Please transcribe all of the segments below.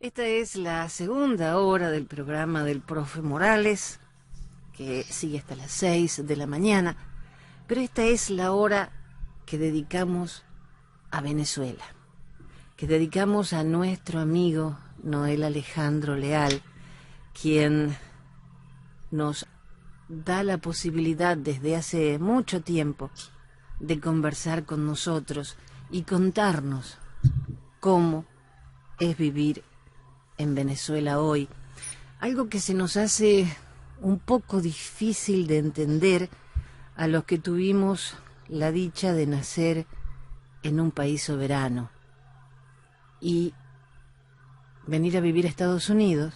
Esta es la segunda hora del programa del profe Morales, que sigue hasta las 6 de la mañana, pero esta es la hora que dedicamos a Venezuela, que dedicamos a nuestro amigo Noel Alejandro Leal, quien nos da la posibilidad desde hace mucho tiempo de conversar con nosotros y contarnos cómo es vivir en Venezuela hoy, algo que se nos hace un poco difícil de entender a los que tuvimos la dicha de nacer en un país soberano y venir a vivir a Estados Unidos,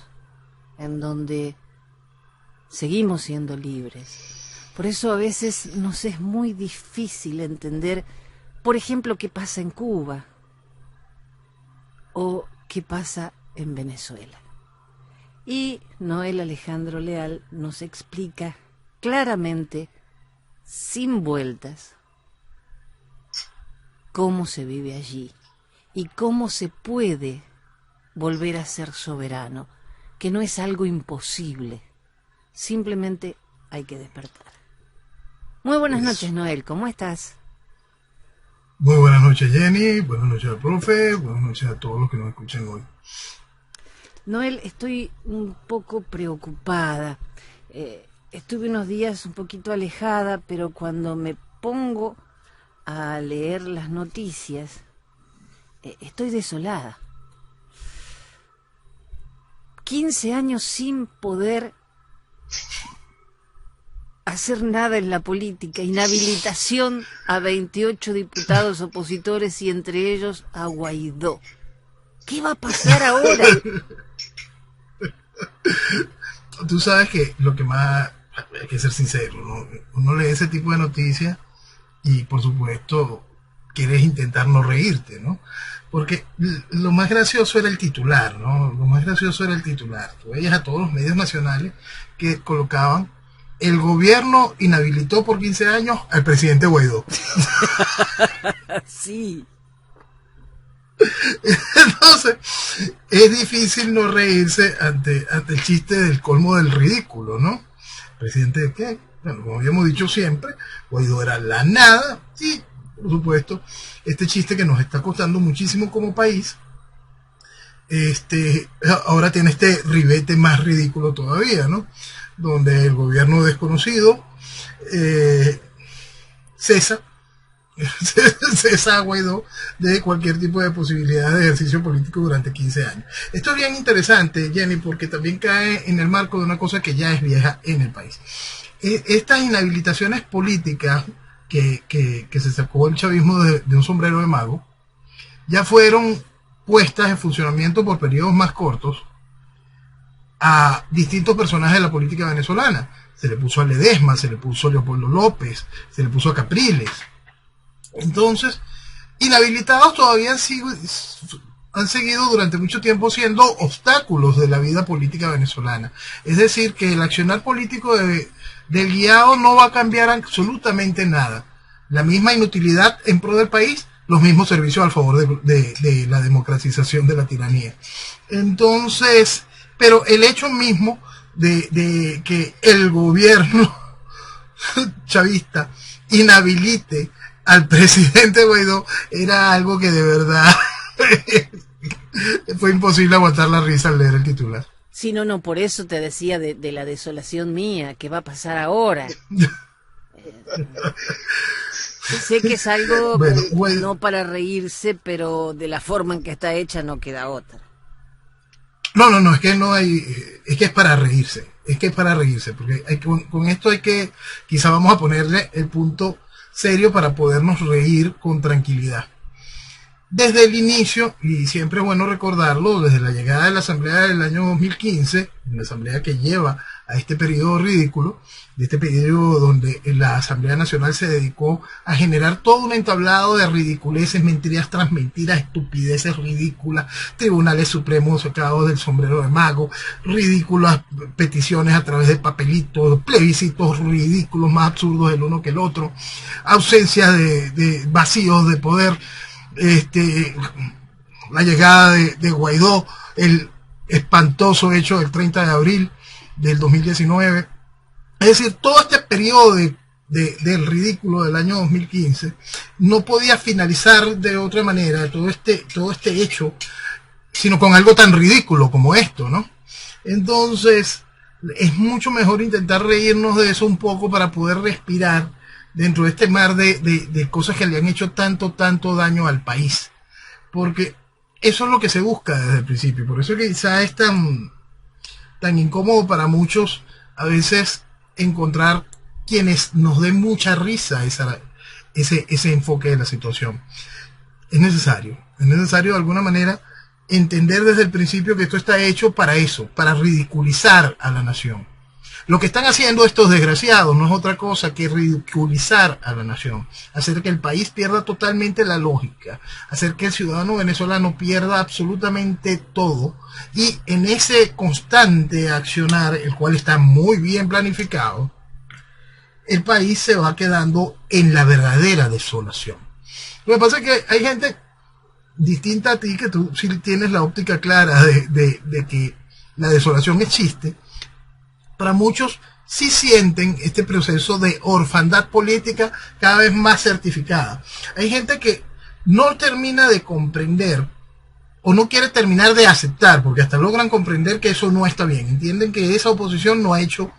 en donde seguimos siendo libres. Por eso a veces nos es muy difícil entender, por ejemplo, qué pasa en Cuba o qué pasa en Venezuela. Y Noel Alejandro Leal nos explica claramente, sin vueltas, cómo se vive allí y cómo se puede volver a ser soberano, que no es algo imposible, simplemente hay que despertar. Muy buenas noches, Noel, ¿cómo estás? Muy buenas noches, Jenny, buenas noches al profe, buenas noches a todos los que nos escuchan hoy. Noel, estoy un poco preocupada. Estuve unos días un poquito alejada, pero cuando me pongo a leer las noticias, estoy desolada. 15 años sin poder hacer nada en la política, inhabilitación a 28 diputados opositores y entre ellos a Guaidó. ¿Qué va a pasar ahora? Tú sabes que lo que más, hay que ser sincero, ¿no? Uno lee ese tipo de noticias y por supuesto quieres intentar no reírte, ¿no? Porque lo más gracioso era el titular, ¿no? Lo más gracioso era el titular. Tú veías a todos los medios nacionales que colocaban: el gobierno inhabilitó por 15 años al presidente Guaidó. Sí. Entonces, es difícil no reírse ante el chiste del colmo del ridículo, ¿no? ¿Presidente de qué? Bueno, como habíamos dicho siempre, Guaidó era la nada y, por supuesto, este chiste que nos está costando muchísimo como país, ahora tiene este ribete más ridículo todavía, ¿no? Donde el gobierno desconocido cesa a Guaidó de cualquier tipo de posibilidad de ejercicio político durante 15 años. Esto es bien interesante, Jenny, porque también cae en el marco de una cosa que ya es vieja en el país. Estas inhabilitaciones políticas que se sacó el chavismo de un sombrero de mago, ya fueron puestas en funcionamiento por periodos más cortos a distintos personajes de la política venezolana. Se le puso a Ledesma, se le puso a Leopoldo López, se le puso a Capriles. Entonces, inhabilitados todavía han seguido durante mucho tiempo siendo obstáculos de la vida política venezolana. Es decir, que el accionar político del guiado no va a cambiar absolutamente nada. La misma inutilidad en pro del país, los mismos servicios al favor de la democratización de la tiranía. Entonces, pero el hecho mismo de que el gobierno chavista inhabilite al presidente Guaidó era algo que de verdad fue imposible aguantar la risa al leer el titular. Sí, no, por eso te decía de la desolación mía, ¿qué va a pasar ahora? Sé que es algo bueno, no para reírse, pero de la forma en que está hecha no queda otra. No, es que no hay, es que es para reírse, porque con esto hay que, quizá vamos a ponerle el punto serio para podernos reír con tranquilidad. Desde el inicio, y siempre es bueno recordarlo, desde la llegada de la Asamblea del año 2015, la Asamblea que lleva a este periodo ridículo, de este periodo donde la Asamblea Nacional se dedicó a generar todo un entablado de ridiculeces, mentiras tras mentiras, estupideces ridículas, tribunales supremos sacados del sombrero de mago, ridículas peticiones a través de papelitos, plebiscitos ridículos, más absurdos el uno que el otro, ausencia de vacíos de poder, la llegada de Guaidó, el espantoso hecho del 30 de abril del 2019. Es decir, todo este periodo del ridículo del año 2015 no podía finalizar de otra manera, todo este hecho, sino con algo tan ridículo como esto, ¿no? Entonces, es mucho mejor intentar reírnos de eso un poco para poder respirar dentro de este mar de cosas que le han hecho tanto daño al país. Porque eso es lo que se busca desde el principio. Por eso que quizá es tan incómodo para muchos a veces encontrar quienes nos den mucha risa ese enfoque de la situación. Es necesario de alguna manera entender desde el principio que esto está hecho para eso, para ridiculizar a la nación. Lo que están haciendo estos desgraciados no es otra cosa que ridiculizar a la nación, hacer que el país pierda totalmente la lógica, hacer que el ciudadano venezolano pierda absolutamente todo, y en ese constante accionar, el cual está muy bien planificado, el país se va quedando en la verdadera desolación. Lo que pasa es que hay gente distinta a ti, que tú sí tienes la óptica clara de que la desolación existe. Para muchos sí sienten este proceso de orfandad política cada vez más certificada. Hay gente que no termina de comprender o no quiere terminar de aceptar, porque hasta logran comprender que eso no está bien. Entienden que esa oposición no ha hecho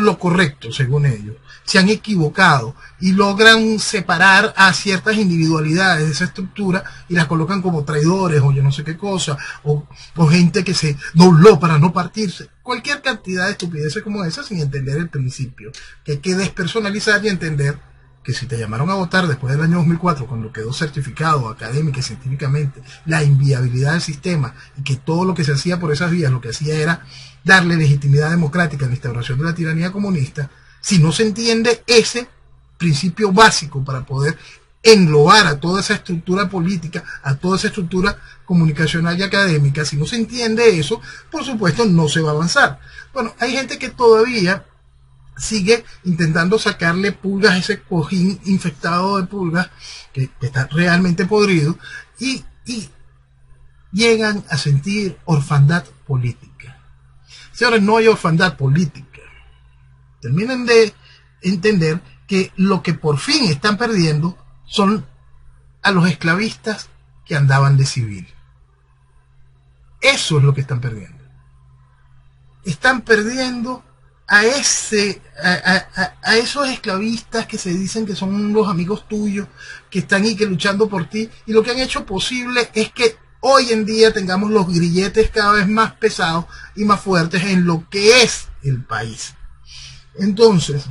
lo correcto, según ellos. Se han equivocado y logran separar a ciertas individualidades de esa estructura y las colocan como traidores o yo no sé qué cosa, o gente que se dobló para no partirse. Cualquier cantidad de estupideces como esa, sin entender el principio, que hay que despersonalizar y entender que si te llamaron a votar después del año 2004, cuando quedó certificado académica y científicamente la inviabilidad del sistema, y que todo lo que se hacía por esas vías lo que hacía era darle legitimidad democrática a la instauración de la tiranía comunista, si no se entiende ese principio básico para poder englobar a toda esa estructura política, a toda esa estructura comunicacional y académica, si no se entiende eso, por supuesto no se va a avanzar. Bueno, hay gente que todavía sigue intentando sacarle pulgas a ese cojín infectado de pulgas que está realmente podrido, y llegan a sentir orfandad política. Señores, no hay orfandad política. Terminen de entender que lo que por fin están perdiendo son a los esclavistas que andaban de civil. Eso es lo que están perdiendo. Están perdiendo a esos esclavistas que se dicen que son los amigos tuyos, que están y que luchando por ti, y lo que han hecho posible es que hoy en día tengamos los grilletes cada vez más pesados y más fuertes en lo que es el país. Entonces,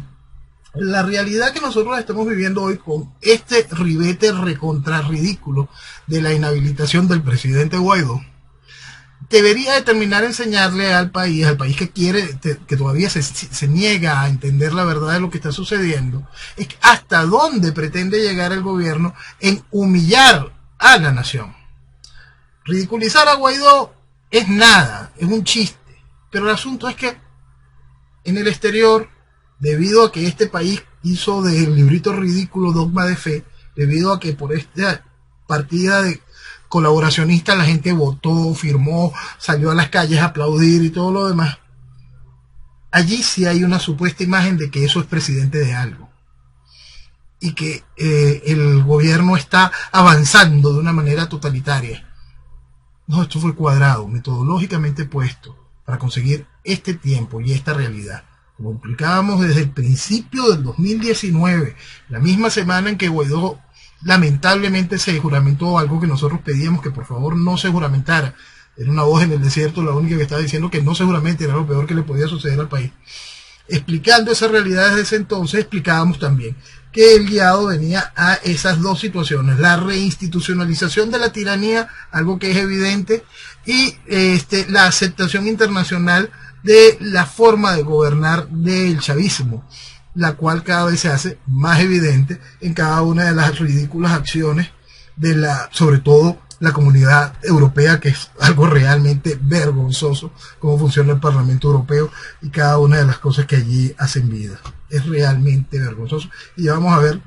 la realidad que nosotros estamos viviendo hoy con este ribete recontra ridículo de la inhabilitación del presidente Guaidó, debería determinar enseñarle al país que quiere, que todavía se niega a entender la verdad de lo que está sucediendo, es hasta dónde pretende llegar el gobierno en humillar a la nación. Ridiculizar a Guaidó es nada, es un chiste, pero el asunto es que en el exterior, debido a que este país hizo del librito ridículo dogma de fe, debido a que por esta partida de colaboracionistas la gente votó, firmó, salió a las calles a aplaudir y todo lo demás, allí sí hay una supuesta imagen de que eso es presidente de algo y que el gobierno está avanzando de una manera totalitaria. No, esto fue cuadrado, metodológicamente puesto para conseguir este tiempo y esta realidad. Como explicábamos desde el principio del 2019, la misma semana en que Guaidó lamentablemente se juramentó algo que nosotros pedíamos que por favor no se juramentara. Era una voz en el desierto la única que estaba diciendo que no se juramente, era lo peor que le podía suceder al país. Explicando esa realidad desde ese entonces, explicábamos también que el guiado venía a esas dos situaciones: la reinstitucionalización de la tiranía, algo que es evidente, y la aceptación internacional de la forma de gobernar del chavismo, la cual cada vez se hace más evidente en cada una de las ridículas acciones de sobre todo la Comunidad Europea, que es algo realmente vergonzoso cómo funciona el Parlamento Europeo y cada una de las cosas que allí hacen vida. Es realmente vergonzoso. Y ya vamos a ver,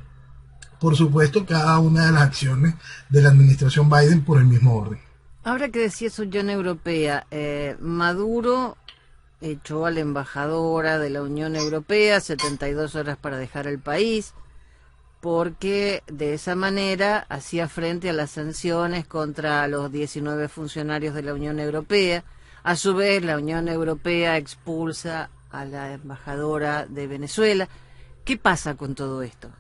por supuesto, cada una de las acciones de la administración Biden por el mismo orden. Ahora que decías Unión Europea, Maduro echó a la embajadora de la Unión Europea 72 horas para dejar el país, porque de esa manera hacía frente a las sanciones contra los 19 funcionarios de la Unión Europea. A su vez, la Unión Europea expulsa a la embajadora de Venezuela. ¿Qué pasa con todo esto?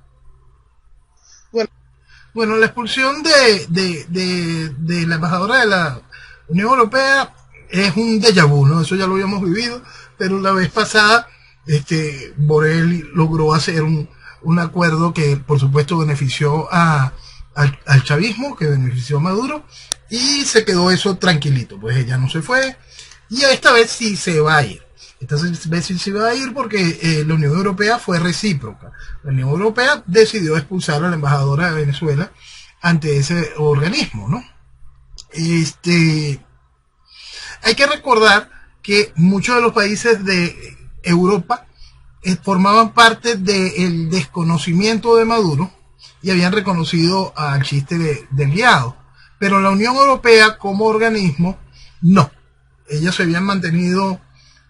Bueno, la expulsión de la embajadora de la Unión Europea es un déjà vu, ¿no? Eso ya lo habíamos vivido, pero la vez pasada Borrell logró hacer un acuerdo que por supuesto benefició al chavismo, que benefició a Maduro, y se quedó eso tranquilito, pues ella no se fue, y esta vez sí se va a ir. Esta vez sí se va a ir porque la Unión Europea fue recíproca. La Unión Europea decidió expulsar a la embajadora de Venezuela ante ese organismo, ¿no? Hay que recordar que muchos de los países de Europa formaban parte del desconocimiento de Maduro y habían reconocido al chiste del guiado. Pero la Unión Europea como organismo, no. Ellas se habían mantenido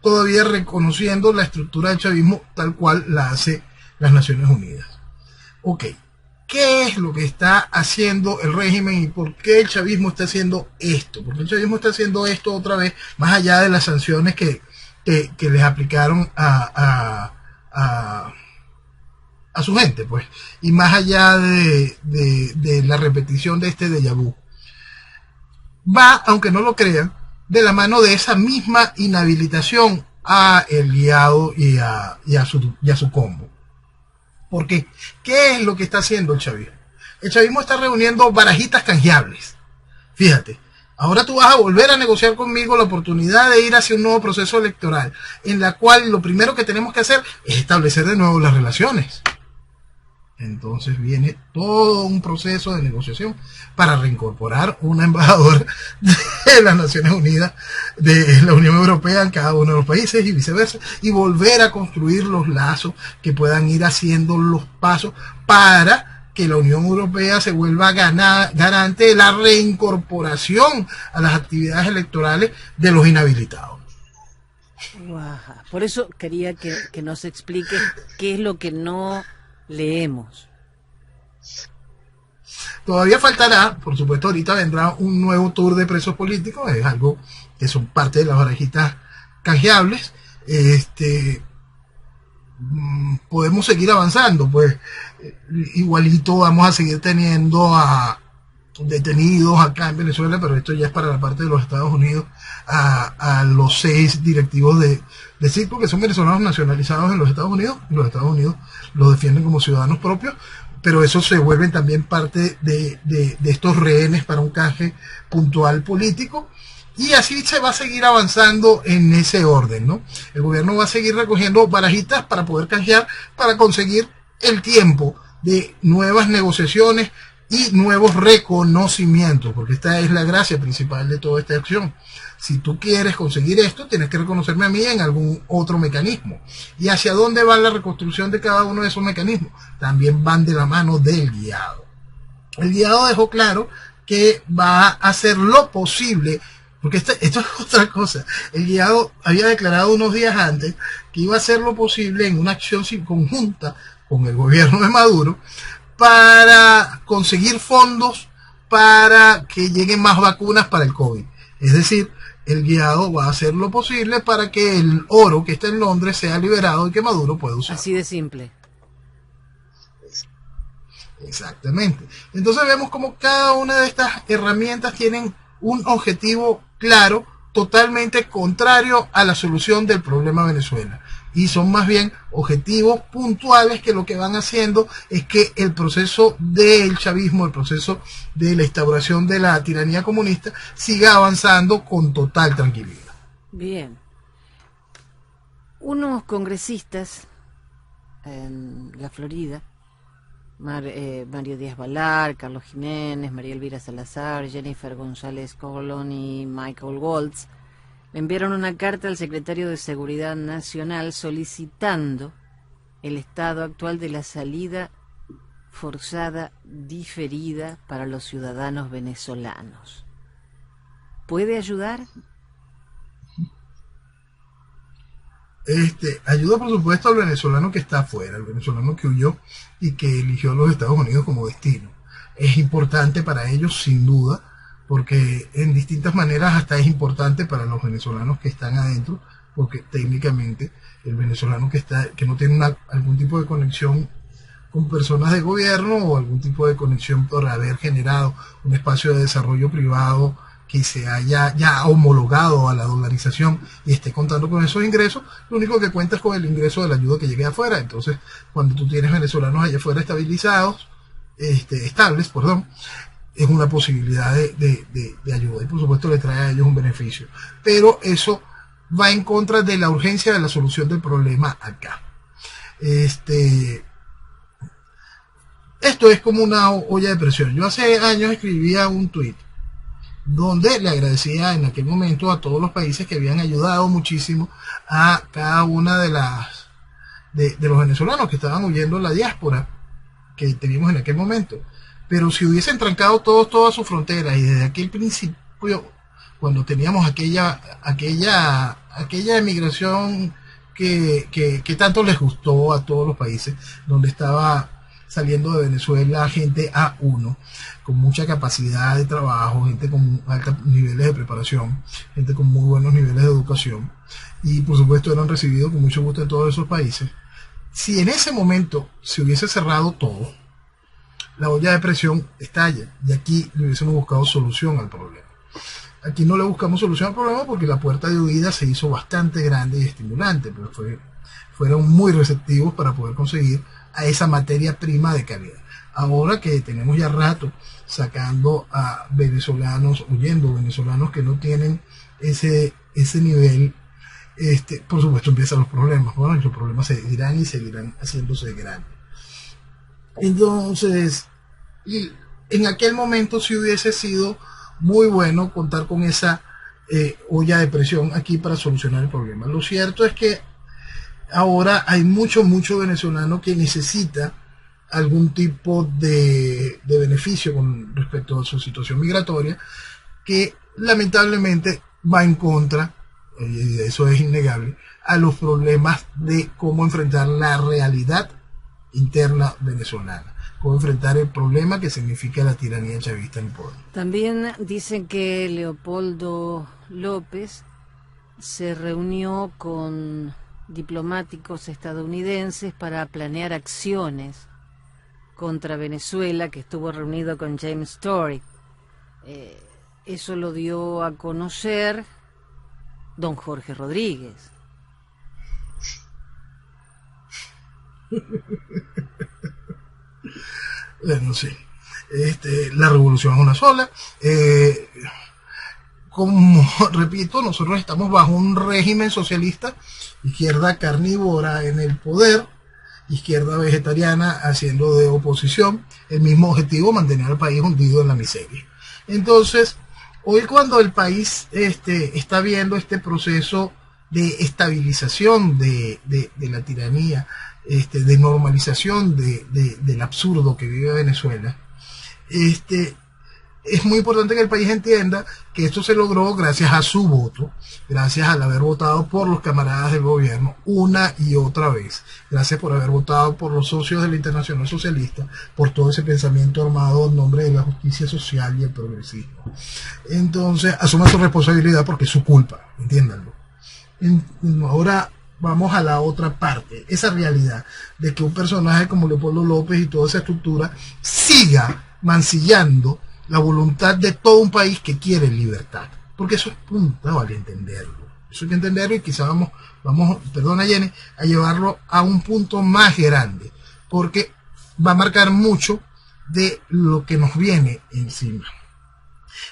todavía reconociendo la estructura del chavismo tal cual la hace las Naciones Unidas. Ok, ¿qué es lo que está haciendo el régimen y por qué el chavismo está haciendo esto? ¿Por qué el chavismo está haciendo esto otra vez, más allá de las sanciones que les aplicaron a su gente, pues? Y más allá de la repetición de este déjà vu. Va, aunque no lo crean, de la mano de esa misma inhabilitación a el guiado y a su combo. Porque, ¿qué es lo que está haciendo el chavismo? El chavismo está reuniendo barajitas canjeables. Fíjate, ahora tú vas a volver a negociar conmigo la oportunidad de ir hacia un nuevo proceso electoral, en la cual lo primero que tenemos que hacer es establecer de nuevo las relaciones. Entonces viene todo un proceso de negociación para reincorporar una embajadora de las Naciones Unidas, de la Unión Europea en cada uno de los países y viceversa, y volver a construir los lazos que puedan ir haciendo los pasos para que la Unión Europea se vuelva garante de la reincorporación a las actividades electorales de los inhabilitados. Wow. Por eso quería que nos explique qué es lo que no leemos. Todavía faltará, por supuesto, ahorita vendrá un nuevo tour de presos políticos, es algo que son parte de las barajitas canjeables. Podemos seguir avanzando, pues igualito vamos a seguir teniendo a detenidos acá en Venezuela, pero esto ya es para la parte de los Estados Unidos, a los 6 directivos de CITPO, que son venezolanos nacionalizados en los Estados Unidos, y los Estados Unidos los defienden como ciudadanos propios, pero esos se vuelven también parte de estos rehenes para un canje puntual político, y así se va a seguir avanzando en ese orden, ¿no? El gobierno va a seguir recogiendo barajitas para poder canjear, para conseguir el tiempo de nuevas negociaciones y nuevos reconocimientos, porque esta es la gracia principal de toda esta acción. Si tú quieres conseguir esto, tienes que reconocerme a mí en algún otro mecanismo. ¿Y hacia dónde va la reconstrucción de cada uno de esos mecanismos? También van de la mano del guiado. El guiado dejó claro que va a hacer lo posible, porque esto es otra cosa. El guiado había declarado unos días antes que iba a hacer lo posible en una acción conjunta con el gobierno de Maduro para conseguir fondos para que lleguen más vacunas para el COVID. Es decir, el guiado va a hacer lo posible para que el oro que está en Londres sea liberado y que Maduro pueda usarlo. Así de simple. Exactamente. Entonces vemos como cada una de estas herramientas tienen un objetivo claro, totalmente contrario a la solución del problema Venezuela. Y son más bien objetivos puntuales que lo que van haciendo es que el proceso del chavismo, el proceso de la instauración de la tiranía comunista, siga avanzando con total tranquilidad. Bien. Unos congresistas en la Florida, Mario Díaz Balart, Carlos Jiménez, María Elvira Salazar, Jennifer González Colón y Michael Waltz, le enviaron una carta al secretario de Seguridad Nacional solicitando el estado actual de la salida forzada diferida para los ciudadanos venezolanos. ¿Puede ayudar? Ayuda, por supuesto, al venezolano que está afuera, al venezolano que huyó y que eligió los Estados Unidos como destino. Es importante para ellos, sin duda, porque en distintas maneras hasta es importante para los venezolanos que están adentro, porque técnicamente el venezolano que no tiene algún tipo de conexión con personas de gobierno o algún tipo de conexión por haber generado un espacio de desarrollo privado que se haya ya homologado a la dolarización y esté contando con esos ingresos, lo único que cuenta es con el ingreso de la ayuda que llegue afuera. Entonces, cuando tú tienes venezolanos allá afuera estabilizados, estables, perdón, es una posibilidad de ayuda y por supuesto le trae a ellos un beneficio. Pero eso va en contra de la urgencia de la solución del problema acá. Esto es como una olla de presión. Yo hace años escribía un tuit donde le agradecía en aquel momento a todos los países que habían ayudado muchísimo a cada una de los venezolanos que estaban huyendo de la diáspora que teníamos en aquel momento. Pero si hubiesen trancado todas sus fronteras y desde aquel principio, cuando teníamos aquella emigración que tanto les gustó a todos los países, donde estaba saliendo de Venezuela gente A1, con mucha capacidad de trabajo, gente con altos niveles de preparación, gente con muy buenos niveles de educación, y por supuesto eran recibidos con mucho gusto en todos esos países. Si en ese momento se hubiese cerrado todo, la olla de presión estalla, y aquí le hubiésemos buscado solución al problema. Aquí no le buscamos solución al problema porque la puerta de huida se hizo bastante grande y estimulante, pero fueron muy receptivos para poder conseguir a esa materia prima de calidad. Ahora que tenemos ya rato sacando a venezolanos, huyendo venezolanos que no tienen ese nivel, por supuesto empiezan los problemas. Bueno, y los problemas seguirán y seguirán haciéndose grandes. Entonces, en aquel momento sí hubiese sido muy bueno contar con esa olla de presión aquí para solucionar el problema. Lo cierto es que ahora hay mucho venezolano que necesita algún tipo de beneficio con respecto a su situación migratoria, que lamentablemente va en contra, y eso es innegable, a los problemas de cómo enfrentar la realidad interna venezolana, cómo enfrentar el problema que significa la tiranía chavista en el poder. También dicen que Leopoldo López se reunió con diplomáticos estadounidenses para planear acciones contra Venezuela, que estuvo reunido con James Story. Eso lo dio a conocer don Jorge Rodríguez. Bueno, sí. La revolución es una sola. Como repito, nosotros estamos bajo un régimen socialista, izquierda carnívora en el poder, izquierda vegetariana haciendo de oposición, el mismo objetivo, mantener al país hundido en la miseria. Entonces, hoy cuando el país está viendo este proceso de estabilización de la tiranía, de normalización del absurdo que vive Venezuela, es muy importante que el país entienda que esto se logró gracias a su voto, gracias al haber votado por los camaradas del gobierno una y otra vez, gracias por haber votado por los socios de la Internacional Socialista, por todo ese pensamiento armado en nombre de la justicia social y el progresismo. Entonces, asuma su responsabilidad porque es su culpa, entiéndanlo. Ahora vamos a la otra parte, esa realidad de que un personaje como Leopoldo López y toda esa estructura siga mancillando la voluntad de todo un país que quiere libertad, porque eso es vale entenderlo, eso hay que entenderlo, y quizá vamos, perdona Jenny, a llevarlo a un punto más grande, porque va a marcar mucho de lo que nos viene encima.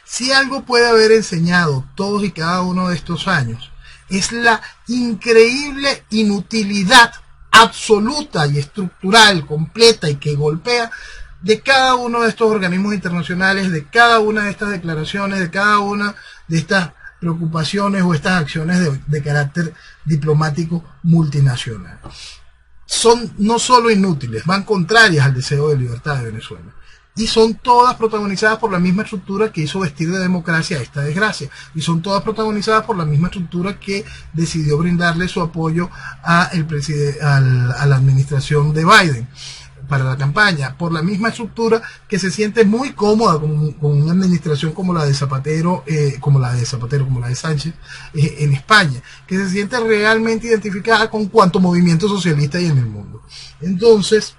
Si algo puede haber enseñado todos y cada uno de estos años, es la increíble inutilidad absoluta y estructural, completa y que golpea de cada uno de estos organismos internacionales, de cada una de estas declaraciones, de cada una de estas preocupaciones o estas acciones de carácter diplomático multinacional. Son no solo inútiles, van contrarias al deseo de libertad de Venezuela. y son todas protagonizadas por la misma estructura que hizo vestir de democracia a esta desgracia, y son todas protagonizadas por la misma estructura que decidió brindarle su apoyo a la administración de Biden para la campaña, por la misma estructura que se siente muy cómoda con una administración como la de Zapatero, como la de Sánchez en España, que se siente realmente identificada con cuanto movimiento socialista hay en el mundo. Entonces,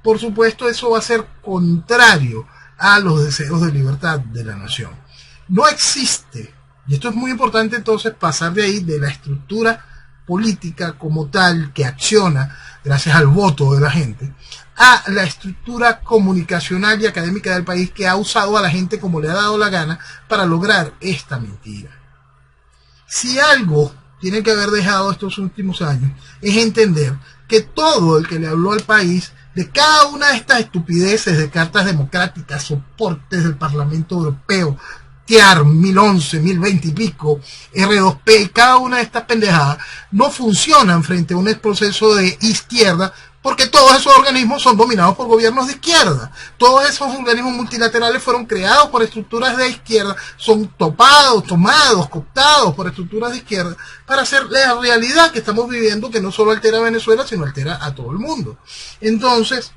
por supuesto, eso va a ser contrario a los deseos de libertad de la nación. No existe, y esto es muy importante entonces pasar de ahí, de la estructura política como tal que acciona gracias al voto de la gente, a la estructura comunicacional y académica del país que ha usado a la gente como le ha dado la gana para lograr esta mentira. Si algo tiene que haber dejado estos últimos años es entender que todo el que le habló al país de cada una de estas estupideces de cartas democráticas, soportes del Parlamento Europeo, TIAR 1011, 1020 y pico, R2P y cada una de estas pendejadas no funcionan frente a un proceso de izquierda, porque todos esos organismos son dominados por gobiernos de izquierda. Todos esos organismos multilaterales fueron creados por estructuras de izquierda, son tomados, cooptados por estructuras de izquierda para hacer la realidad que estamos viviendo, que no solo altera a Venezuela, sino altera a todo el mundo. Entonces,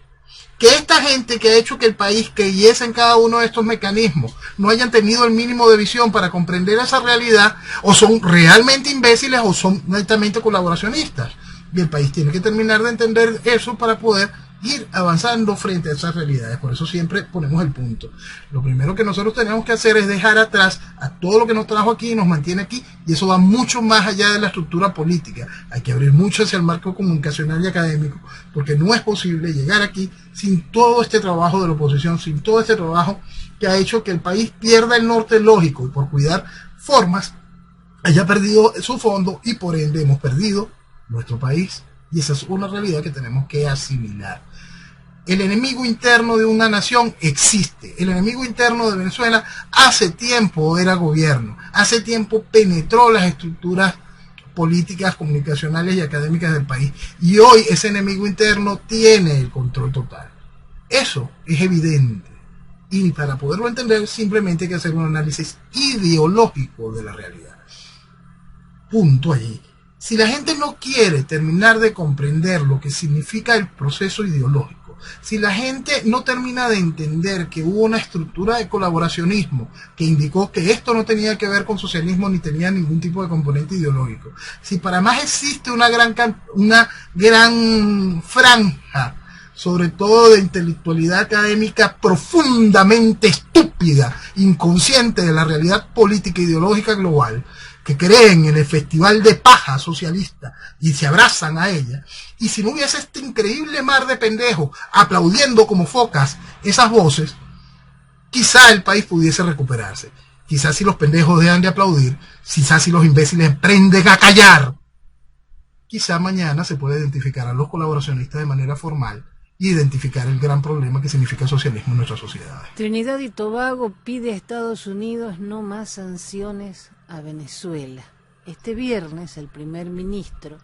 que esta gente que ha hecho que el país creyese en cada uno de estos mecanismos no hayan tenido el mínimo de visión para comprender esa realidad, o son realmente imbéciles o son netamente colaboracionistas. Y el país tiene que terminar de entender eso para poder ir avanzando frente a esas realidades. Por eso siempre ponemos el punto. Lo primero que nosotros tenemos que hacer es dejar atrás a todo lo que nos trajo aquí y nos mantiene aquí, y eso va mucho más allá de la estructura política. Hay que abrir mucho hacia el marco comunicacional y académico, porque no es posible llegar aquí sin todo este trabajo de la oposición, sin todo este trabajo que ha hecho que el país pierda el norte lógico, y por cuidar formas haya perdido su fondo, y por ende hemos perdido nuestro país. Y esa es una realidad que tenemos que asimilar. El enemigo interno de una nación existe. El enemigo interno de Venezuela hace tiempo era gobierno, hace tiempo penetró las estructuras políticas, comunicacionales y académicas del país, y hoy ese enemigo interno tiene el control total. Eso es evidente, y para poderlo entender simplemente hay que hacer un análisis ideológico de la realidad. Punto allí. Si la gente no quiere terminar de comprender lo que significa el proceso ideológico, si la gente no termina de entender que hubo una estructura de colaboracionismo que indicó que esto no tenía que ver con socialismo ni tenía ningún tipo de componente ideológico, si para más existe una gran franja, sobre todo de intelectualidad académica profundamente estúpida, inconsciente de la realidad política e ideológica global, que creen en el festival de paja socialista y se abrazan a ella, y si no hubiese este increíble mar de pendejos aplaudiendo como focas esas voces, quizá el país pudiese recuperarse. Quizás si los pendejos dejan de aplaudir, quizás si los imbéciles aprenden a callar, quizá mañana se puede identificar a los colaboracionistas de manera formal y identificar el gran problema que significa el socialismo en nuestras sociedades. Trinidad y Tobago pide a Estados Unidos no más sanciones a Venezuela. Este viernes el primer ministro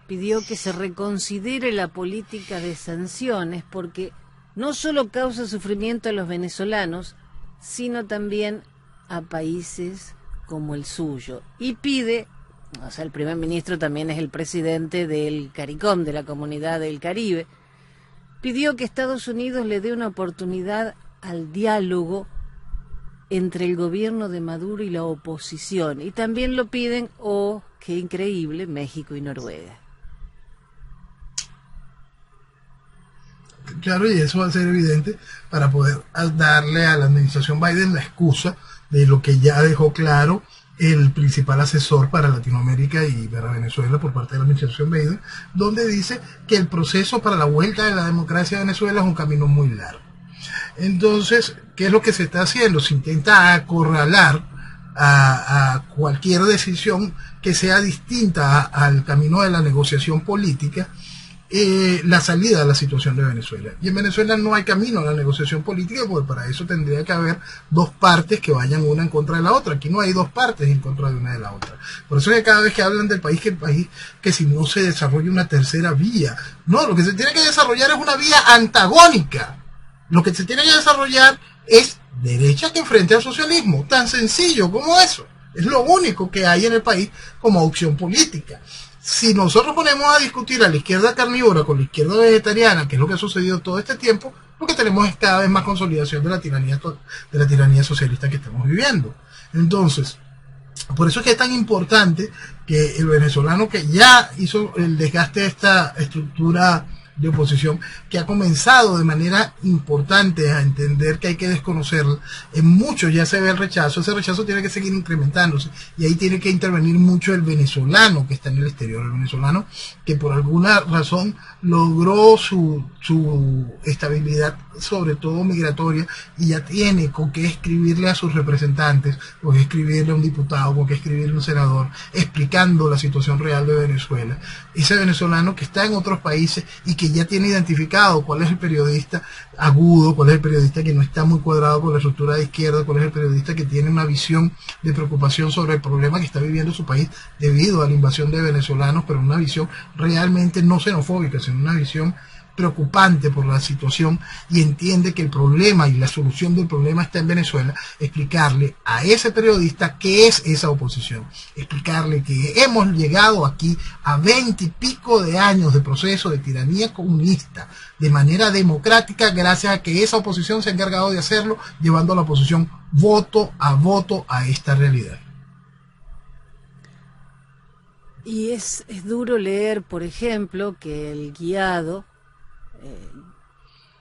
pidió que se reconsidere la política de sanciones porque no solo causa sufrimiento a los venezolanos, sino también a países como el suyo. Y pide, o sea, el primer ministro también es el presidente del CARICOM, de la Comunidad del Caribe, pidió que Estados Unidos le dé una oportunidad al diálogo entre el gobierno de Maduro y la oposición. Y también lo piden, qué increíble, México y Noruega. Claro, y eso va a ser evidente para poder darle a la administración Biden la excusa de lo que ya dejó claro el principal asesor para Latinoamérica y para Venezuela por parte de la administración Biden, donde dice que el proceso para la vuelta de la democracia de Venezuela es un camino muy largo. Entonces, ¿qué es lo que se está haciendo? Se intenta acorralar a cualquier decisión que sea distinta al camino de la negociación política, la salida de la situación de Venezuela. Y en Venezuela no hay camino a la negociación política, porque para eso tendría que haber dos partes que vayan una en contra de la otra. Aquí no hay dos partes en contra de una de la otra. Por eso es que cada vez que hablan del país, que si no se desarrolla una tercera vía, no, lo que se tiene que desarrollar es una vía antagónica. Lo que se tiene que desarrollar es derecha que enfrente al socialismo, tan sencillo como eso. Es lo único que hay en el país como opción política. Si nosotros ponemos a discutir a la izquierda carnívora con la izquierda vegetariana, que es lo que ha sucedido todo este tiempo, lo que tenemos es cada vez más consolidación de la tiranía socialista que estamos viviendo. Entonces, por eso es que es tan importante que el venezolano que ya hizo el desgaste de esta estructura de oposición, que ha comenzado de manera importante a entender que hay que desconocerla, en muchos ya se ve el rechazo, ese rechazo tiene que seguir incrementándose, y ahí tiene que intervenir mucho el venezolano que está en el exterior, el venezolano que por alguna razón logró su estabilidad, sobre todo migratoria, y ya tiene con qué escribirle a sus representantes, con qué escribirle a un diputado, con qué escribirle a un senador, explicando la situación real de Venezuela. Ese venezolano que está en otros países y que ya tiene identificado cuál es el periodista agudo, cuál es el periodista que no está muy cuadrado con la estructura de izquierda, cuál es el periodista que tiene una visión de preocupación sobre el problema que está viviendo su país debido a la invasión de venezolanos, pero una visión realmente no xenofóbica, sino una visión preocupante por la situación, y entiende que el problema y la solución del problema está en Venezuela. Explicarle a ese periodista qué es esa oposición, explicarle que hemos llegado aquí a 20 y pico de años de proceso de tiranía comunista de manera democrática, gracias a que esa oposición se ha encargado de hacerlo, llevando a la oposición voto a esta realidad. Y es duro leer, por ejemplo, que el guiado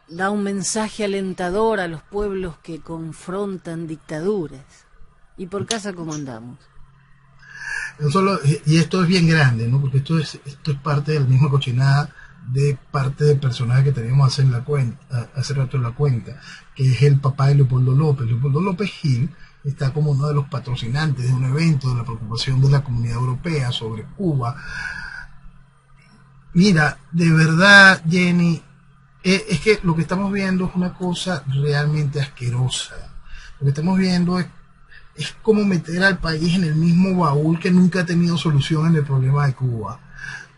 da un mensaje alentador a los pueblos que confrontan dictaduras. ¿Y por casa cómo andamos? No solo, y esto es bien grande, ¿no? Porque esto es parte de la misma cochinada de parte del personaje que teníamos hace rato en la cuenta, que es el papá de Leopoldo López. Leopoldo López Gil está como uno de los patrocinantes de un evento de la preocupación de la Comunidad Europea sobre Cuba. Mira, de verdad, Jenny, es que lo que estamos viendo es una cosa realmente asquerosa. Lo que estamos viendo es como meter al país en el mismo baúl que nunca ha tenido solución en el problema de Cuba,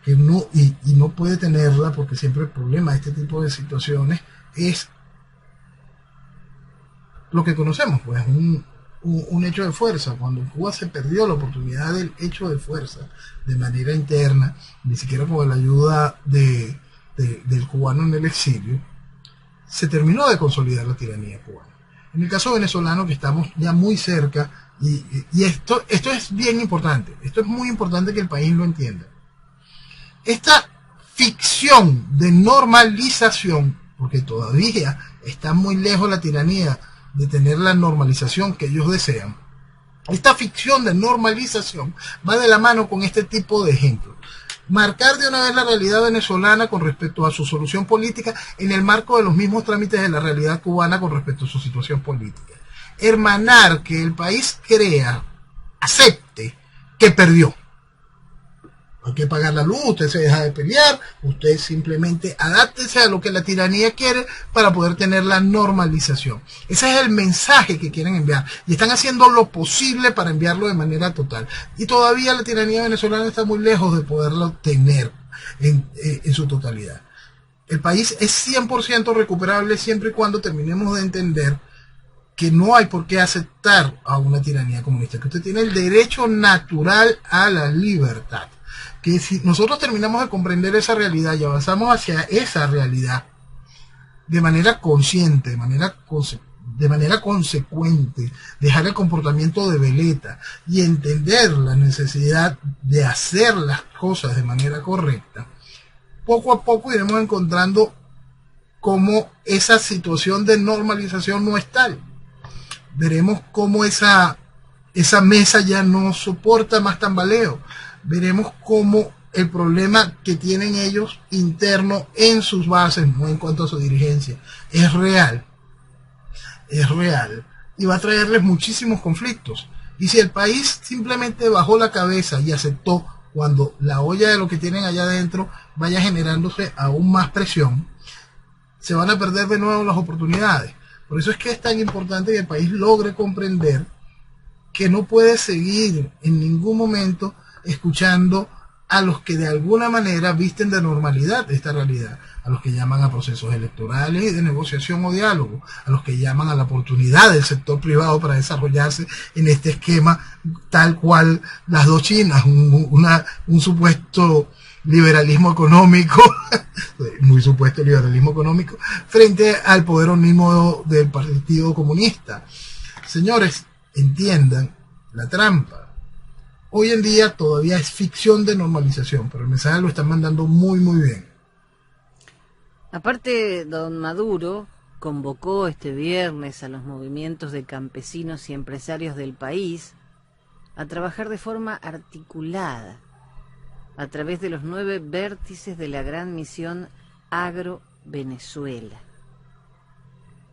que no, y no puede tenerla, porque siempre el problema de este tipo de situaciones es lo que conocemos, pues un hecho de fuerza. Cuando en Cuba se perdió la oportunidad del hecho de fuerza de manera interna, ni siquiera con la ayuda del cubano en el exilio, se terminó de consolidar la tiranía cubana. En el caso venezolano, que estamos ya muy cerca, y esto es bien importante, esto es muy importante que el país lo entienda. Esta ficción de normalización, porque todavía está muy lejos la tiranía de tener la normalización que ellos desean, esta ficción de normalización va de la mano con este tipo de ejemplos. Marcar de una vez la realidad venezolana con respecto a su solución política en el marco de los mismos trámites de la realidad cubana con respecto a su situación política. Hermanar que el país acepte que perdió. Hay que pagar la luz, usted se deja de pelear, usted simplemente adáptese a lo que la tiranía quiere para poder tener la normalización. Ese es el mensaje que quieren enviar, y están haciendo lo posible para enviarlo de manera total. Y todavía la tiranía venezolana está muy lejos de poderlo tener en su totalidad. El país es 100% recuperable siempre y cuando terminemos de entender que no hay por qué aceptar a una tiranía comunista, que usted tiene el derecho natural a la libertad. Que si nosotros terminamos de comprender esa realidad y avanzamos hacia esa realidad de manera consciente, de manera consecuente, dejar el comportamiento de veleta y entender la necesidad de hacer las cosas de manera correcta, poco a poco iremos encontrando cómo esa situación de normalización no es tal. Veremos cómo esa mesa ya no soporta más tambaleo. Veremos cómo el problema que tienen ellos interno en sus bases, no en cuanto a su dirigencia, es real, y va a traerles muchísimos conflictos. Y si el país simplemente bajó la cabeza y aceptó, cuando la olla de lo que tienen allá adentro vaya generándose aún más presión, se van a perder de nuevo las oportunidades. Por eso es que es tan importante que el país logre comprender que no puede seguir en ningún momento escuchando a los que de alguna manera visten de normalidad esta realidad, a los que llaman a procesos electorales y de negociación o diálogo, a los que llaman a la oportunidad del sector privado para desarrollarse en este esquema tal cual las dos Chinas, un supuesto liberalismo económico, muy supuesto liberalismo económico, frente al poder mismo del Partido Comunista. Señores, entiendan la trampa. Hoy en día todavía es ficción de normalización, pero el mensaje lo están mandando muy, muy bien. Aparte, don Maduro convocó este viernes a los movimientos de campesinos y empresarios del país a trabajar de forma articulada a través de los 9 vértices de la gran misión Agro-Venezuela.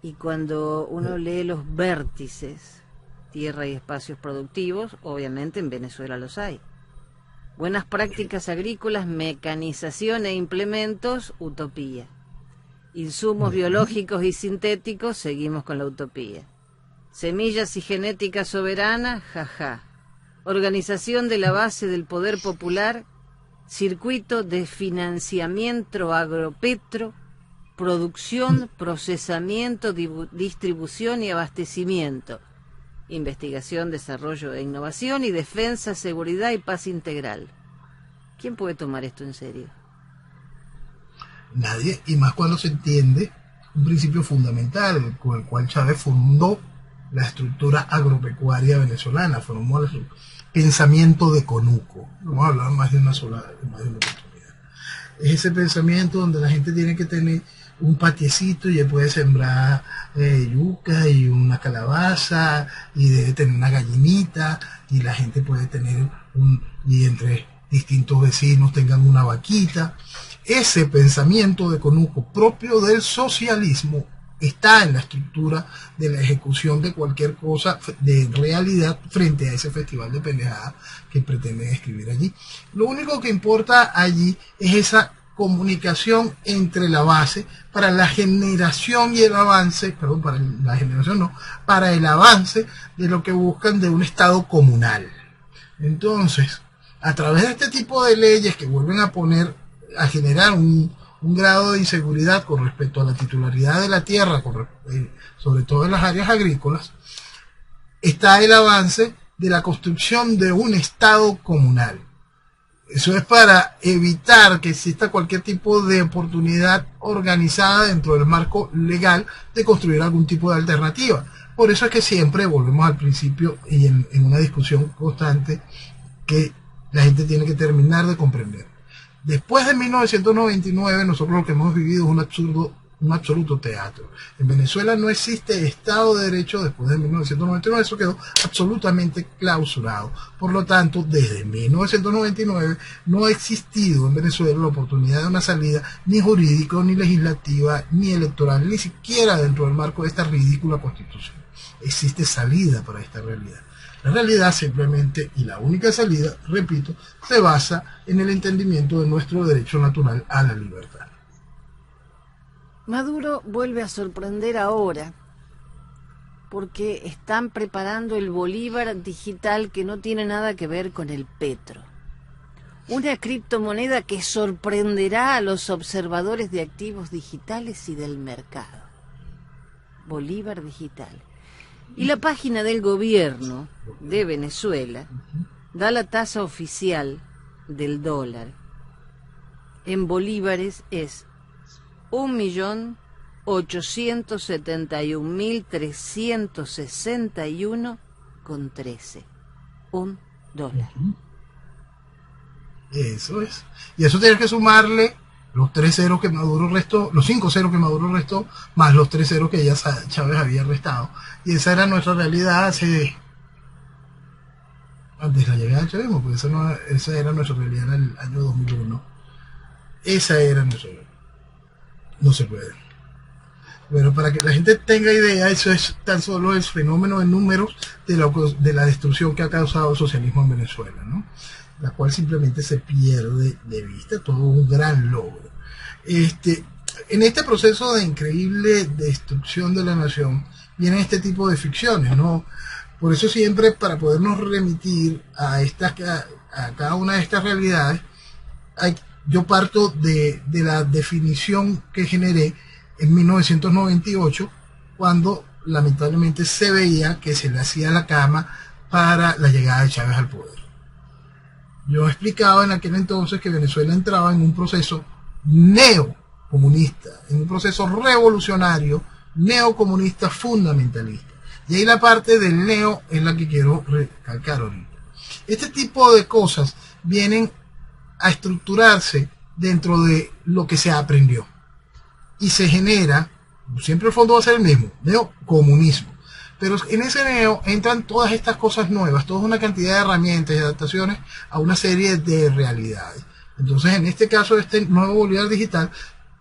Y cuando uno lee los vértices, tierra y espacios productivos, obviamente en Venezuela los hay. Buenas prácticas agrícolas, mecanización e implementos, utopía. Insumos biológicos y sintéticos, seguimos con la utopía. Semillas y genética soberana, jaja. Organización de la base del poder popular, circuito de financiamiento agropetro, producción, procesamiento, distribución y abastecimiento. Investigación, desarrollo e innovación y defensa, seguridad y paz integral. ¿Quién puede tomar esto en serio? Nadie, y más cuando se entiende un principio fundamental con el cual Chávez fundó la estructura agropecuaria venezolana, formó el pensamiento de Conuco. Vamos a hablar más de una oportunidad. Es ese pensamiento donde la gente tiene que tener un patiecito y puede sembrar yuca y una calabaza y debe tener una gallinita y la gente puede tener y entre distintos vecinos tengan una vaquita. Ese pensamiento de Conuco propio del socialismo está en la estructura de la ejecución de cualquier cosa de realidad frente a ese festival de pendejadas que pretenden escribir allí. Lo único que importa allí es esa comunicación entre la base para la generación y el avance, perdón, para la generación no, para el avance de lo que buscan de un Estado comunal. Entonces, a través de este tipo de leyes que vuelven a generar un grado de inseguridad con respecto a la titularidad de la tierra, sobre todo en las áreas agrícolas, está el avance de la construcción de un Estado comunal. Eso es para evitar que exista cualquier tipo de oportunidad organizada dentro del marco legal de construir algún tipo de alternativa. Por eso es que siempre volvemos al principio y en una discusión constante que la gente tiene que terminar de comprender. Después de 1999 nosotros lo que hemos vivido es un absoluto teatro. En Venezuela no existe Estado de Derecho después de 1999, eso quedó absolutamente clausurado. Por lo tanto, desde 1999 no ha existido en Venezuela la oportunidad de una salida ni jurídica, ni legislativa, ni electoral, ni siquiera dentro del marco de esta ridícula constitución. Existe salida para esta realidad. La realidad simplemente, y la única salida, repito, se basa en el entendimiento de nuestro derecho natural a la libertad. Maduro vuelve a sorprender ahora porque están preparando el Bolívar digital que no tiene nada que ver con el petro. Una criptomoneda que sorprenderá a los observadores de activos digitales y del mercado. Bolívar digital. Y la página del gobierno de Venezuela da la tasa oficial del dólar. En bolívares es 1.871.361,13. $1. Eso es. Y eso tienes que sumarle los 3 ceros que Maduro restó, los 5 ceros que Maduro restó, más los 3 ceros que ya Chávez había restado. Y esa era nuestra realidad antes de la llegada del chavismo, porque esa era nuestra realidad en el año 2001. Esa era nuestra realidad. No se puede. Bueno, para que la gente tenga idea, eso es tan solo el fenómeno en números de la destrucción que ha causado el socialismo en Venezuela, ¿no? La cual simplemente se pierde de vista, todo un gran logro. En este proceso de increíble destrucción de la nación vienen este tipo de ficciones, ¿no? Por eso siempre, para podernos remitir a cada una de estas realidades, yo parto de la definición que generé en 1998, cuando lamentablemente se veía que se le hacía la cama para la llegada de Chávez al poder. Yo explicaba en aquel entonces que Venezuela entraba en un proceso neocomunista, en un proceso revolucionario, neocomunista fundamentalista. Y ahí la parte del neo es la que quiero recalcar ahorita. Este tipo de cosas vienen a estructurarse dentro de lo que se aprendió. Y se genera, siempre el fondo va a ser el mismo, neocomunismo. Pero en ese neo entran todas estas cosas nuevas, toda una cantidad de herramientas y adaptaciones a una serie de realidades. Entonces, en este caso, este nuevo Bolívar digital,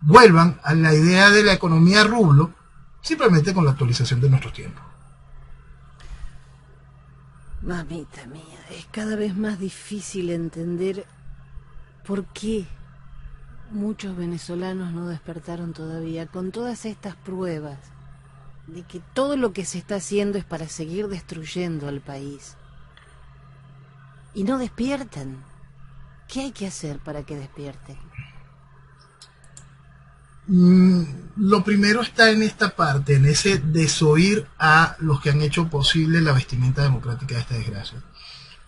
vuelvan a la idea de la economía rublo, simplemente con la actualización de nuestros tiempos. Mamita mía, es cada vez más difícil entender por qué muchos venezolanos no despertaron todavía con todas estas pruebas de que todo lo que se está haciendo es para seguir destruyendo al país. Y no despiertan. ¿Qué hay que hacer para que despierten? Lo primero está en esta parte, en ese desoír a los que han hecho posible la vestimenta democrática de esta desgracia.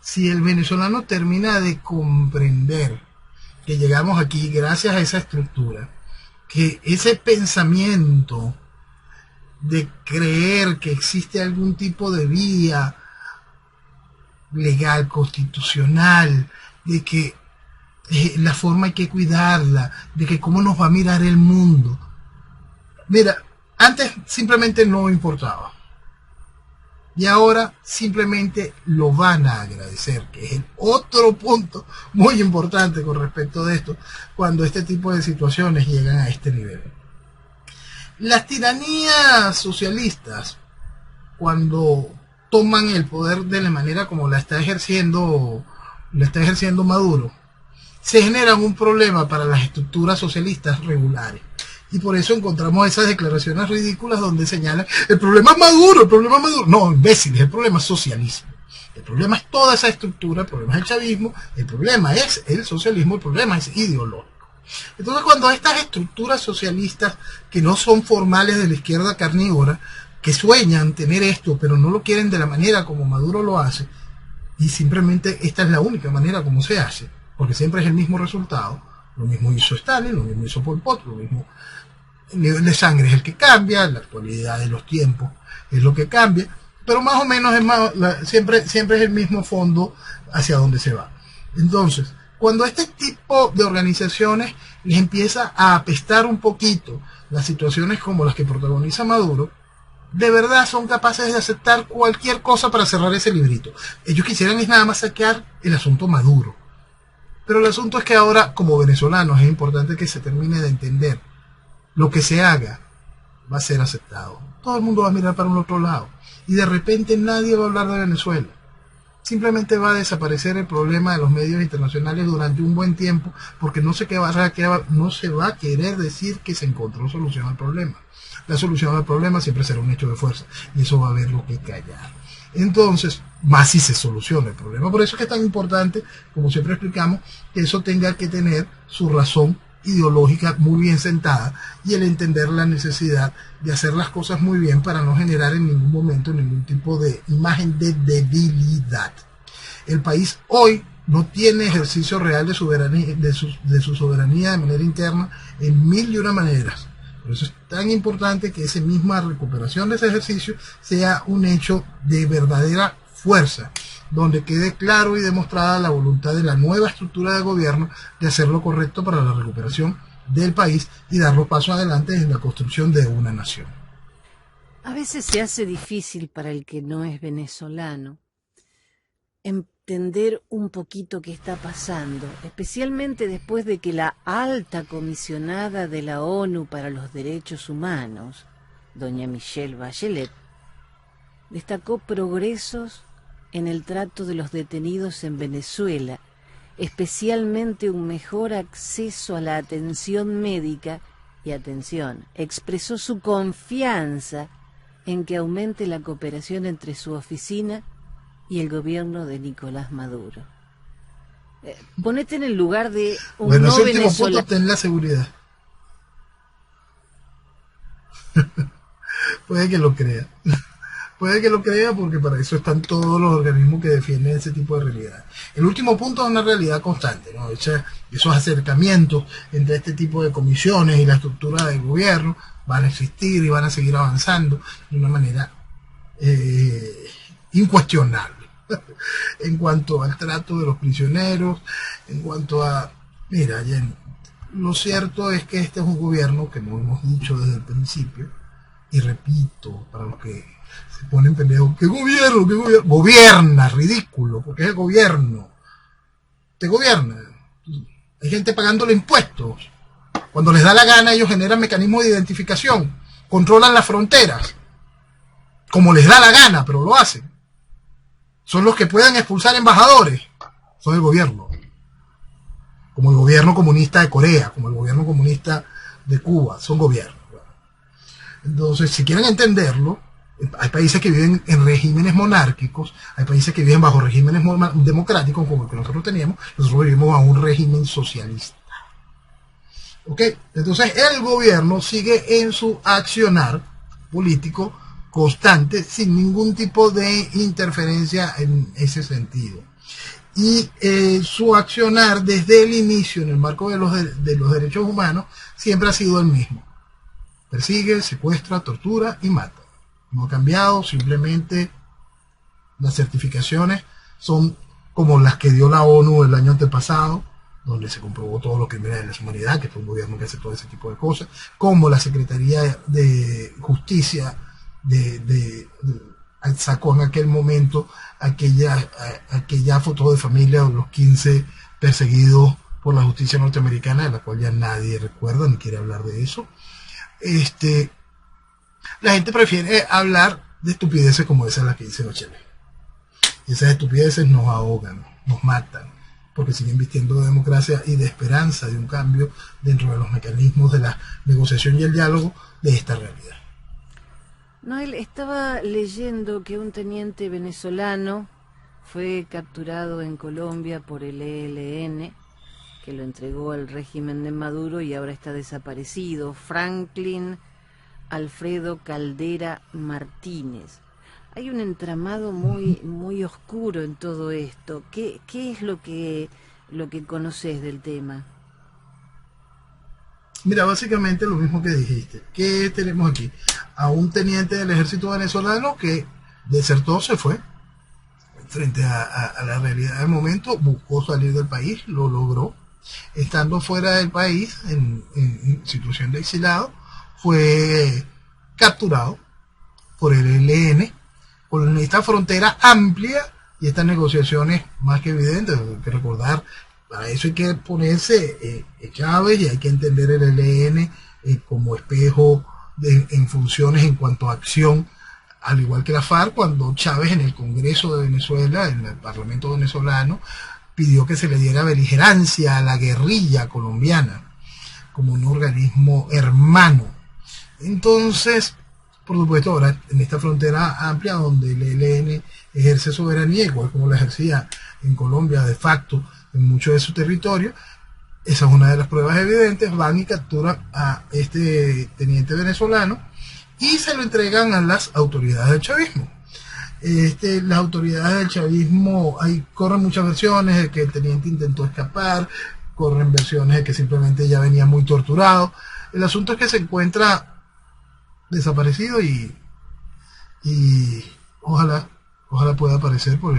Si el venezolano termina de comprender que llegamos aquí gracias a esa estructura, que ese pensamiento de creer que existe algún tipo de vía legal, constitucional, de que la forma hay que cuidarla, de que cómo nos va a mirar el mundo. Mira, antes simplemente no importaba. Y ahora simplemente lo van a agradecer, que es el otro punto muy importante con respecto de esto, cuando este tipo de situaciones llegan a este nivel. Las tiranías socialistas, cuando toman el poder de la manera como la está ejerciendo Maduro, se generan un problema para las estructuras socialistas regulares. Y por eso encontramos esas declaraciones ridículas donde señalan, el problema es Maduro, el problema es Maduro. No, imbéciles, el problema es socialismo. El problema es toda esa estructura, el problema es el chavismo, el problema es el socialismo, el problema es ideológico. Entonces, cuando estas estructuras socialistas que no son formales de la izquierda carnívora, que sueñan tener esto, pero no lo quieren de la manera como Maduro lo hace, y simplemente esta es la única manera como se hace, porque siempre es el mismo resultado, lo mismo hizo Stalin, lo mismo hizo Pol Pot, lo mismo, el nivel de sangre es el que cambia, la actualidad de los tiempos es lo que cambia, pero más o menos siempre es el mismo fondo hacia donde se va. Entonces, cuando este tipo de organizaciones les empieza a apestar un poquito las situaciones como las que protagoniza Maduro, de verdad son capaces de aceptar cualquier cosa para cerrar ese librito. Ellos quisieran es nada más saquear el asunto Maduro. Pero el asunto es que ahora, como venezolanos, es importante que se termine de entender. Lo que se haga va a ser aceptado. Todo el mundo va a mirar para un otro lado. Y de repente nadie va a hablar de Venezuela. Simplemente va a desaparecer el problema de los medios internacionales durante un buen tiempo, porque no se va a querer decir que se encontró solución al problema. La solución al problema siempre será un hecho de fuerza, y eso va a haber lo que callar. Entonces, más si se soluciona el problema. Por eso es que es tan importante, como siempre explicamos, que eso tenga que tener su razón ideológica muy bien sentada, y el entender la necesidad de hacer las cosas muy bien para no generar en ningún momento ningún tipo de imagen de debilidad. El país hoy no tiene ejercicio real de soberanía, de su soberanía de manera interna en mil y una maneras. Por eso es tan importante que esa misma recuperación de ese ejercicio sea un hecho de verdadera fuerza, donde quede claro y demostrada la voluntad de la nueva estructura de gobierno de hacer lo correcto para la recuperación del país y dar los pasos adelante en la construcción de una nación. A veces se hace difícil para el que no es venezolano entender un poquito qué está pasando, especialmente después de que la alta comisionada de la ONU para los Derechos Humanos, doña Michelle Bachelet, destacó progresos en el trato de los detenidos en Venezuela, especialmente un mejor acceso a la atención médica y, atención, expresó su confianza en que aumente la cooperación entre su oficina y el gobierno de Nicolás Maduro. Ponete en el lugar de un Bueno, no ese último venezolano. punto, ten la seguridad. Puede que lo crea. Puede que lo crea porque para eso están todos los organismos que defienden ese tipo de realidad. El último punto es una realidad constante, ¿no? Esos acercamientos entre este tipo de comisiones y la estructura del gobierno van a existir y van a seguir avanzando de una manera incuestionable. En cuanto al trato de los prisioneros, en cuanto a... Mira, Jenny, lo cierto es que este es un gobierno, que como hemos dicho desde el principio, y repito, para los que se ponen pendejos, ¿qué gobierno? ¿Qué gobierno? Gobierna, ridículo, porque es el gobierno. Te gobierna. Hay gente pagándole impuestos. Cuando les da la gana, ellos generan mecanismos de identificación, controlan las fronteras, como les da la gana, pero lo hacen. Son los que pueden expulsar embajadores. Son el gobierno. Como el gobierno comunista de Corea, como el gobierno comunista de Cuba, son gobiernos. Entonces, si quieren entenderlo, hay países que viven en regímenes monárquicos, hay países que viven bajo regímenes democráticos, como el que nosotros teníamos, nosotros vivimos bajo un régimen socialista. ¿Ok? Entonces, el gobierno sigue en su accionar político constante, sin ningún tipo de interferencia en ese sentido. Y su accionar desde el inicio, en el marco de los derechos humanos, siempre ha sido el mismo. Persigue, secuestra, tortura y mata. No ha cambiado, simplemente las certificaciones son como las que dio la ONU el año antepasado, donde se comprobó todos los crímenes de la humanidad, que fue un gobierno que hace todo ese tipo de cosas, como la Secretaría de Justicia sacó en aquel momento aquella foto de familia de los 15 perseguidos por la justicia norteamericana, de la cual ya nadie recuerda ni quiere hablar de eso. La gente prefiere hablar de estupideces como esa la que dice Bachelet. Y esas estupideces nos ahogan, nos matan, porque siguen vistiendo de democracia y de esperanza de un cambio dentro de los mecanismos de la negociación y el diálogo de esta realidad. Noel, estaba leyendo que un teniente venezolano fue capturado en Colombia por el ELN, que lo entregó al régimen de Maduro y ahora está desaparecido. Franklin Alfredo Caldera Martínez. Hay un entramado muy oscuro en todo esto. ¿Qué es lo que conoces del tema? Mira, básicamente lo mismo que dijiste. ¿Qué tenemos aquí? A un teniente del ejército venezolano que desertó, se fue frente a la realidad del momento, buscó salir del país, lo logró. Estando fuera del país, en situación de exilado, fue capturado por el ELN con esta frontera amplia y estas negociaciones más que evidentes. Hay que recordar, para eso hay que ponerse Chávez y hay que entender el ELN como espejo en funciones en cuanto a acción, al igual que la FARC, cuando Chávez en el Congreso de Venezuela, en el Parlamento venezolano, pidió que se le diera beligerancia a la guerrilla colombiana como un organismo hermano. Entonces, por supuesto, ahora en esta frontera amplia donde el ELN ejerce soberanía, igual como la ejercía en Colombia de facto en mucho de su territorio, esa es una de las pruebas evidentes. Van y capturan a este teniente venezolano y se lo entregan a las autoridades del chavismo. Las autoridades del chavismo, corren muchas versiones de que el teniente intentó escapar, corren versiones de que simplemente ya venía muy torturado. El asunto es que se encuentra desaparecido y ojalá pueda aparecer por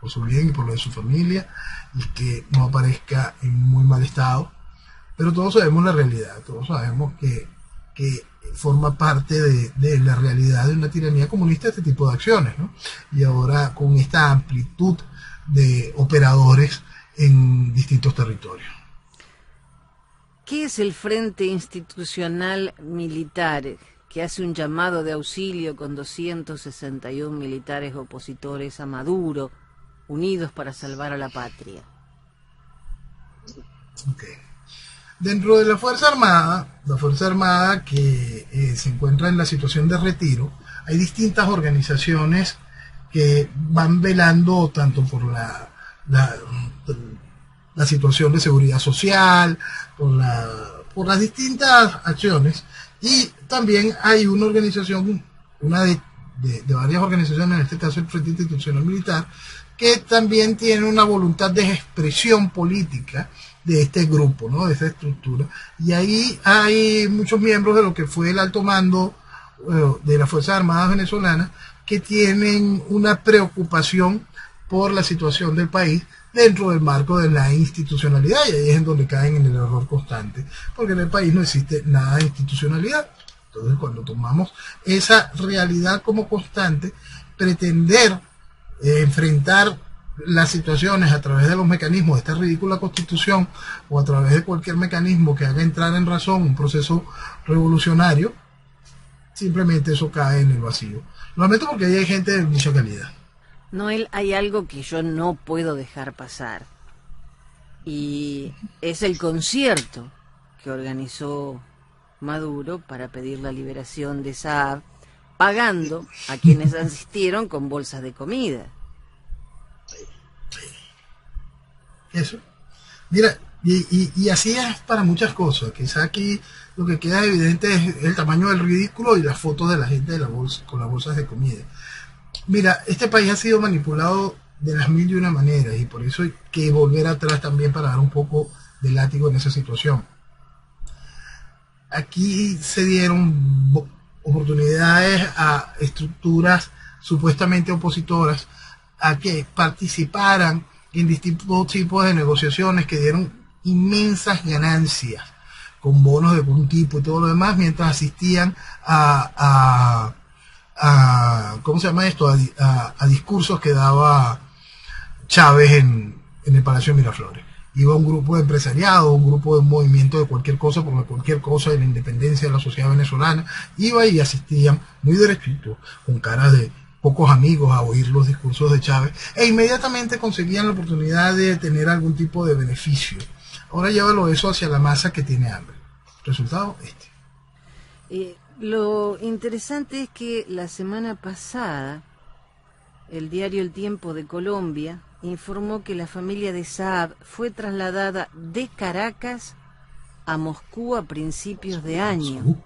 su bien y por lo de su familia, y que no aparezca en muy mal estado. Pero todos sabemos la realidad, todos sabemos que forma parte de la realidad de una tiranía comunista este tipo de acciones, ¿no? Y ahora con esta amplitud de operadores en distintos territorios. ¿Qué es el Frente Institucional Militar, que hace un llamado de auxilio con 261 militares opositores a Maduro, unidos para salvar a la patria? Okay. Dentro de la Fuerza Armada que se encuentra en la situación de retiro, hay distintas organizaciones que van velando tanto por la la, la situación de seguridad social, por las distintas acciones. Y también hay una organización, una de varias organizaciones, en este caso el Frente Institucional Militar, que también tiene una voluntad de expresión política de este grupo, ¿no? De esta estructura. Y ahí hay muchos miembros de lo que fue el alto mando de las Fuerzas Armadas venezolanas que tienen una preocupación por la situación del país dentro del marco de la institucionalidad, y ahí es en donde caen en el error constante, porque en el país no existe nada de institucionalidad. Entonces, cuando tomamos esa realidad como constante, pretender enfrentar las situaciones a través de los mecanismos de esta ridícula constitución o a través de cualquier mecanismo que haga entrar en razón un proceso revolucionario, simplemente eso cae en el vacío. Lo lamento porque ahí hay gente de mucha calidad. Noel, hay algo que yo no puedo dejar pasar, y es el concierto que organizó Maduro para pedir la liberación de Saab, pagando a quienes asistieron con bolsas de comida. Eso. Mira, y así es para muchas cosas. Quizá aquí lo que queda evidente es el tamaño del ridículo y las fotos de la gente de la bolsa, con las bolsas de comida. Mira, este país ha sido manipulado de las mil y una maneras, y por eso hay que volver atrás también para dar un poco de látigo en esa situación. Aquí se dieron oportunidades a estructuras supuestamente opositoras a que participaran en distintos tipos de negociaciones que dieron inmensas ganancias con bonos de algún tipo y todo lo demás, mientras asistían a ¿cómo se llama esto? A discursos que daba Chávez en el Palacio de Miraflores. Iba un grupo de empresariado, un grupo de movimiento de cualquier cosa, por cualquier cosa de la independencia de la sociedad venezolana, iba y asistían muy derechito, con caras de pocos amigos, a oír los discursos de Chávez, e inmediatamente conseguían la oportunidad de tener algún tipo de beneficio. Ahora llévalo eso hacia la masa que tiene hambre. Resultado, este. Lo interesante es que la semana pasada el diario El Tiempo de Colombia informó que la familia de Saab fue trasladada de Caracas a Moscú a principios de año.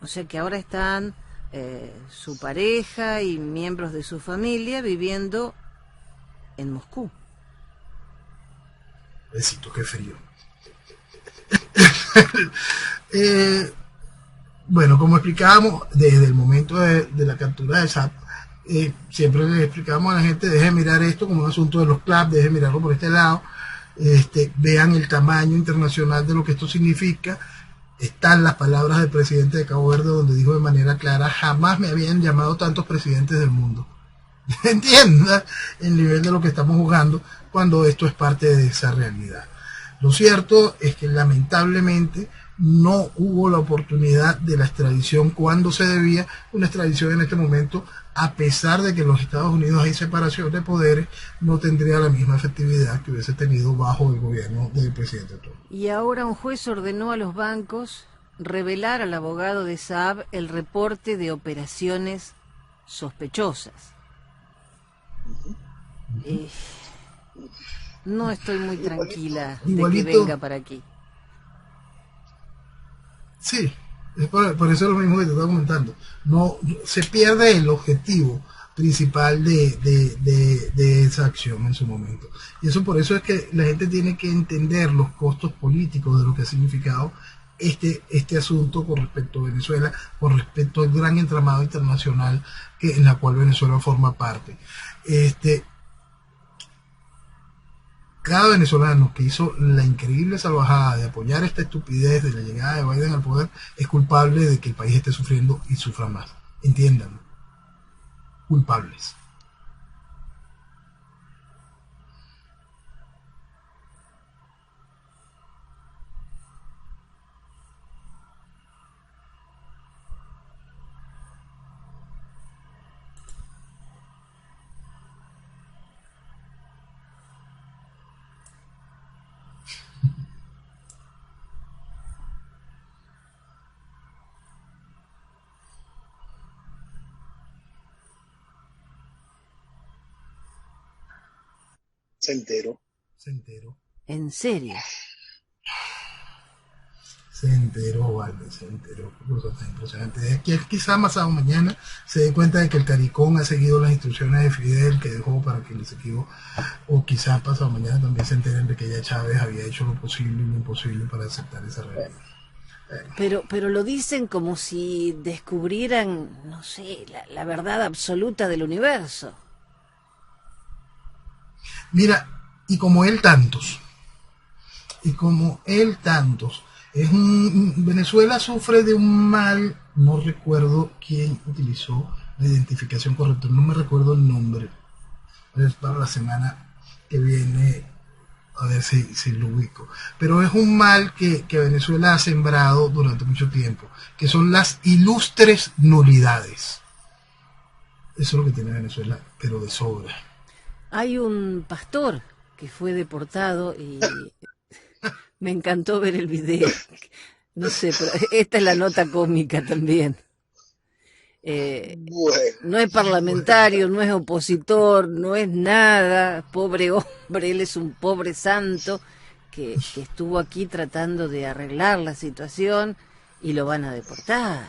O sea que ahora están su pareja y miembros de su familia viviendo en Moscú. Besito, qué frío. Bueno, como explicábamos, desde el momento de la captura de SAP, siempre le explicamos a la gente, deje de mirar esto como un asunto de los clubs, deje de mirarlo por este lado, vean el tamaño internacional de lo que esto significa. Están las palabras del presidente de Cabo Verde, donde dijo de manera clara: jamás me habían llamado tantos presidentes del mundo. Entienda el nivel de lo que estamos jugando cuando esto es parte de esa realidad. Lo cierto es que lamentablemente no hubo la oportunidad de la extradición cuando se debía. Una extradición en este momento, a pesar de que en los Estados Unidos hay separación de poderes, no tendría la misma efectividad que hubiese tenido bajo el gobierno del presidente Trump. Y ahora un juez ordenó a los bancos revelar al abogado de Saab el reporte de operaciones sospechosas. No estoy muy tranquila de que venga para aquí. Sí, es por eso es lo mismo que te estaba comentando. No, se pierde el objetivo principal de esa acción en su momento. Y eso por eso es que la gente tiene que entender los costos políticos de lo que ha significado este asunto con respecto a Venezuela, con respecto al gran entramado internacional en la cual Venezuela forma parte. Cada venezolano que hizo la increíble salvajada de apoyar esta estupidez de la llegada de Biden al poder es culpable de que el país esté sufriendo y sufra más. Entiéndanlo. Culpables. Se enteró. Se enteró. ¿En serio? Se enteró, Valde, se enteró. Qué cosa tan impresionante. Es que quizá pasado mañana se dé cuenta de que el CARICOM ha seguido las instrucciones de Fidel que dejó para que el Esequibo, o quizás pasado mañana también se enteren de que ya Chávez había hecho lo posible y lo imposible para aceptar esa rebelión. Pero lo dicen como si descubrieran, no sé, la verdad absoluta del universo. Mira, y como él tantos, Venezuela sufre de un mal, no recuerdo quién utilizó la identificación correcta, no me recuerdo el nombre, es para la semana que viene, a ver si lo ubico, pero es un mal que Venezuela ha sembrado durante mucho tiempo, que son las ilustres nulidades. Eso es lo que tiene Venezuela, pero de sobra. Hay un pastor que fue deportado y me encantó ver el video. No sé, pero esta es la nota cómica también. No es parlamentario, no es opositor, no es nada. Pobre hombre, él es un pobre santo que estuvo aquí tratando de arreglar la situación y lo van a deportar.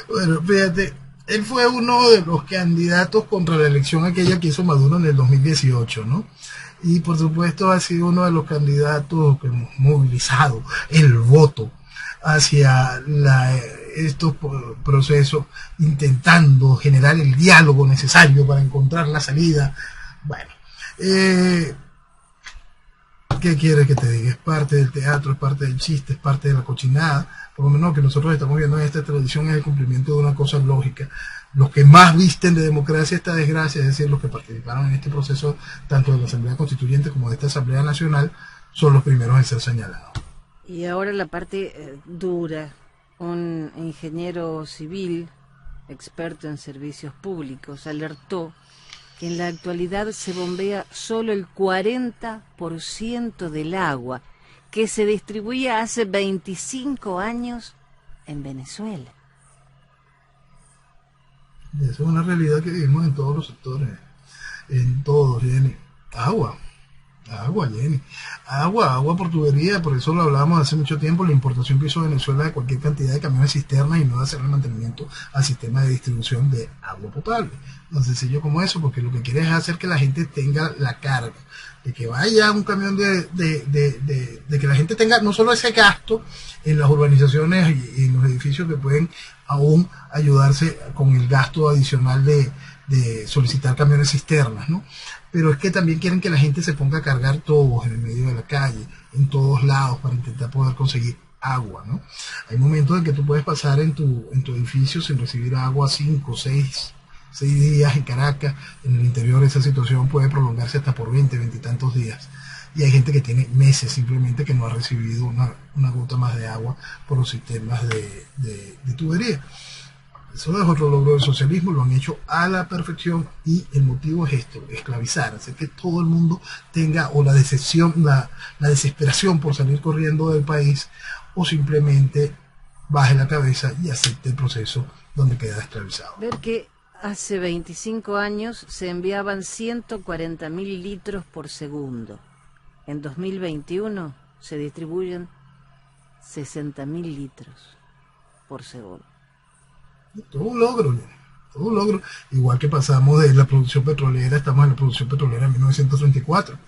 Bueno, fíjate, él fue uno de los candidatos contra la elección aquella que hizo Maduro en el 2018, ¿no? Y por supuesto ha sido uno de los candidatos que hemos movilizado el voto hacia estos procesos, intentando generar el diálogo necesario para encontrar la salida. Bueno, ¿qué quieres que te diga? Es parte del teatro, es parte del chiste, es parte de la cochinada. Por lo menos que nosotros estamos viendo en esta tradición es el cumplimiento de una cosa lógica. Los que más visten de democracia esta desgracia, es decir, los que participaron en este proceso, tanto de la Asamblea Constituyente como de esta Asamblea Nacional, son los primeros en ser señalados. Y ahora la parte dura. Un ingeniero civil, experto en servicios públicos, alertó que en la actualidad se bombea solo el 40% del agua que se distribuía hace 25 años en Venezuela. Y eso es una realidad que vivimos en todos los sectores, en todos, Jenny. Agua, Jenny. Agua por tubería, por eso lo hablábamos hace mucho tiempo, la importación que hizo Venezuela de cualquier cantidad de camiones cisternas y no de hacer el mantenimiento al sistema de distribución de agua potable. Tan sencillo como eso, porque lo que quiere es hacer que la gente tenga la carga, de que vaya un camión de que la gente tenga no solo ese gasto en las urbanizaciones y en los edificios que pueden aún ayudarse con el gasto adicional de solicitar camiones cisternas, ¿no? Pero es que también quieren que la gente se ponga a cargar todos en el medio de la calle, en todos lados, para intentar poder conseguir agua, ¿no? Hay momentos en que tú puedes pasar en tu edificio sin recibir agua 5, 6 días en Caracas. En el interior esa situación puede prolongarse hasta por 20 y tantos días. Y hay gente que tiene meses simplemente que no ha recibido una gota más de agua por los sistemas de tubería. Eso es otro logro del socialismo, lo han hecho a la perfección y el motivo es esto, esclavizar, hacer que todo el mundo tenga o la decepción, la desesperación por salir corriendo del país o simplemente baje la cabeza y acepte el proceso donde queda esclavizado. Ver que hace 25 años se enviaban 140.000 litros por segundo. En 2021 se distribuyen 60.000 litros por segundo. Todo un logro, igual que pasamos de la producción petrolera, estamos en la producción petrolera en 1934.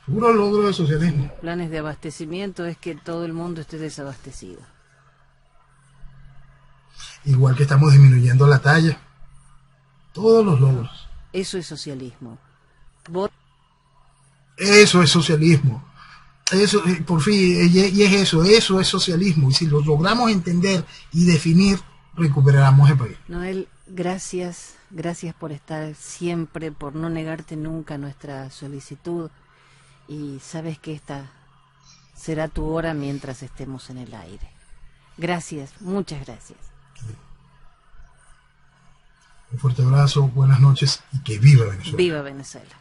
Puro logro del socialismo. Planes de abastecimiento es que todo el mundo esté desabastecido. Igual que estamos disminuyendo la talla. Todos los logros. Eso es socialismo. Eso es socialismo. Eso, por fin, y es eso es socialismo. Y si lo logramos entender y definir, recuperamos el país. Noel, gracias por estar siempre, por no negarte nunca nuestra solicitud. Y sabes que esta será tu hora mientras estemos en el aire. Gracias, muchas gracias. Un fuerte abrazo, buenas noches y que viva Venezuela. Viva Venezuela.